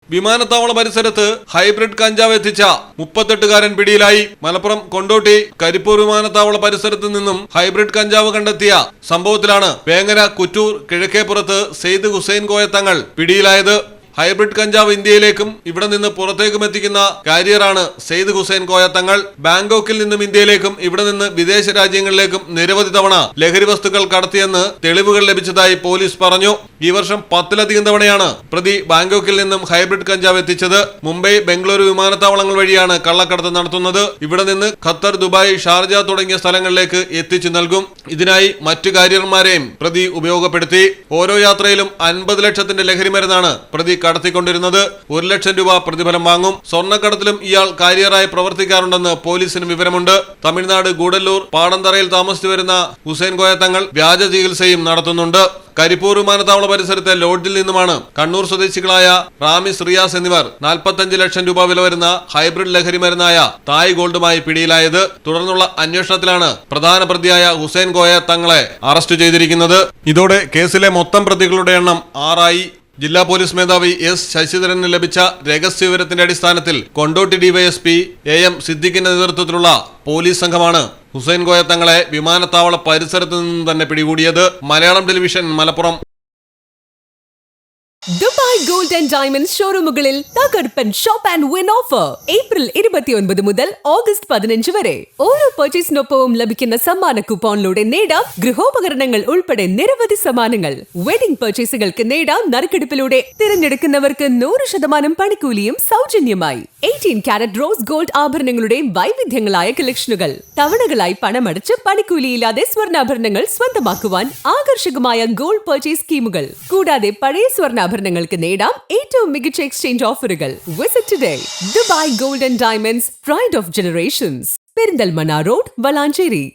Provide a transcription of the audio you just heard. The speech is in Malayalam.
വിമാനത്താവള പരിസരത്ത് ഹൈബ്രിഡ് കഞ്ചാവ് എത്തിച്ച 38കാരൻ പിടിയിലായി. മലപ്പുറം കൊണ്ടോട്ടി കരിപ്പൂർ വിമാനത്താവള പരിസരത്ത് നിന്നും ഹൈബ്രിഡ് കഞ്ചാവ് കണ്ടെത്തിയ സംഭവത്തിലാണ് വേങ്ങര കുറ്റൂർ കിഴക്കേപ്പുറത്ത് സെയ്ദ് ഹുസൈൻ കോയത്തങ്ങൾ പിടിയിലായത്. ഹൈബ്രിഡ് കഞ്ചാവ് ഇന്ത്യയിലേക്കും ഇവിടെ നിന്ന് പുറത്തേക്കും എത്തിക്കുന്ന കാരിയറാണ് സെയ്ദ് ഹുസൈൻ കോയത്തങ്ങൾ. ബാങ്കോക്കിൽ നിന്നും ഇന്ത്യയിലേക്കും ഇവിടെ നിന്ന് വിദേശ രാജ്യങ്ങളിലേക്കും നിരവധി തവണ ലഹരി വസ്തുക്കൾ കടത്തിയെന്ന് തെളിവുകൾ ലഭിച്ചതായി പോലീസ് പറഞ്ഞു. ഈ വർഷം 10ലധികം തവണയാണ് പ്രതി ബാങ്കോക്കിൽ നിന്നും ഹൈബ്രിഡ് കഞ്ചാവ് എത്തിച്ചത്. മുംബൈ, ബംഗളൂരു വിമാനത്താവളങ്ങൾ വഴിയാണ് കള്ളക്കടത്ത് നടത്തുന്നത്. ഇവിടെ നിന്ന് ഖത്തർ, ദുബായ്, ഷാർജ തുടങ്ങിയ സ്ഥലങ്ങളിലേക്ക് എത്തിച്ചു നൽകും. ഇതിനായി മറ്റു കാരിയർമാരെയും പ്രതി ഉപയോഗപ്പെടുത്തി. ഓരോ യാത്രയിലും 50 ലക്ഷത്തിന്റെ ലഹരി മരുന്നാണ് പ്രതി കടത്തിക്കൊണ്ടിരുന്നത്. 1 ലക്ഷം രൂപ പ്രതിഫലം വാങ്ങും. സ്വർണ്ണക്കടത്തിലും ഇയാൾ കാരിയറായി പ്രവർത്തിക്കാറുണ്ടെന്ന് പോലീസിന് വിവരമുണ്ട്. തമിഴ്നാട് ഗൂഡല്ലൂർ പാടന്തറയിൽ താമസിച്ചു വരുന്ന ഹുസൈൻ കോയത്തങ്ങൾ വ്യാജ ചികിത്സയും നടത്തുന്നുണ്ട്. കരിപ്പൂർ വിമാനത്താവള പരിസരത്തെ ലോഡ്ജിൽ നിന്നുമാണ് കണ്ണൂർ സ്വദേശികളായ റാമിസ്, റിയാസ് എന്നിവർ 45 ലക്ഷം രൂപ വില വരുന്ന ഹൈബ്രിഡ് ലഹരി മരുന്നായ തായ് ഗോൾഡുമായി പിടിയിലായത്. തുടർന്നുള്ള അന്വേഷണത്തിലാണ് പ്രധാന പ്രതിയായ ഹുസൈൻ കോയത്തങ്ങളെ അറസ്റ്റ് ചെയ്തിരിക്കുന്നത്. ഇതോടെ കേസിലെ മൊത്തം പ്രതികളുടെ എണ്ണം 6 ആയി. ജില്ലാ പോലീസ് മേധാവി എസ് ശശിധരന് ലഭിച്ച രഹസ്യവിവരത്തിന്റെ അടിസ്ഥാനത്തിൽ കൊണ്ടോട്ടി ഡിവൈഎസ്പി AM സിദ്ദിഖിന്റെ നേതൃത്വത്തിലുള്ള പോലീസ് സംഘമാണ് ഹുസൈൻ കോയത്തങ്ങളെ വിമാനത്താവള പരിസരത്ത് നിന്നും തന്നെ പിടികൂടിയത്. Malayalam television, Malappuram. Dubai gold and diamonds ഷോറൂമുകളിൽ തകർപ്പൻ shop and win offer April 29 മുതൽ ഓഗസ്റ്റ് 15 വരെ. ഓരോ പർച്ചേസിനൊപ്പവും ലഭിക്കുന്ന സമ്മാന കൂപ്പണിലൂടെ നേടാം ഗൃഹോപകരണങ്ങൾ ഉൾപ്പെടെ നിരവധി സമ്മാനങ്ങൾ. വെഡിംഗ് പർച്ചേസുകൾക്ക് നേടാം നറുക്കെടുപ്പിലൂടെ തിരഞ്ഞെടുക്കുന്നവർക്ക് 100% പണിക്കൂലിയും സൗജന്യമായി. 18 കാരറ്റ് റോസ് ഗോൾഡ് ആഭരണങ്ങളുടെ വൈവിധ്യങ്ങളായ കളക്ഷനുകൾ. തവണകളായി പണമടച്ച് പണിക്കൂലിയില്ലാതെ സ്വർണ്ണാഭരണങ്ങൾ സ്വന്തമാക്കുവാൻ ആകർഷകമായ ഗോൾഡ് പർച്ചേസ് സ്കീമുകൾ. കൂടാതെ പഴയ സ്വർണ്ണാഭരണങ്ങൾക്ക് നേടാം ഏറ്റവും മികച്ച എക്സ്ചേഞ്ച് ഓഫറുകൾ. Visit today. Dubai gold and diamonds, pride of generations. Perinthalmanna road, Valanchery.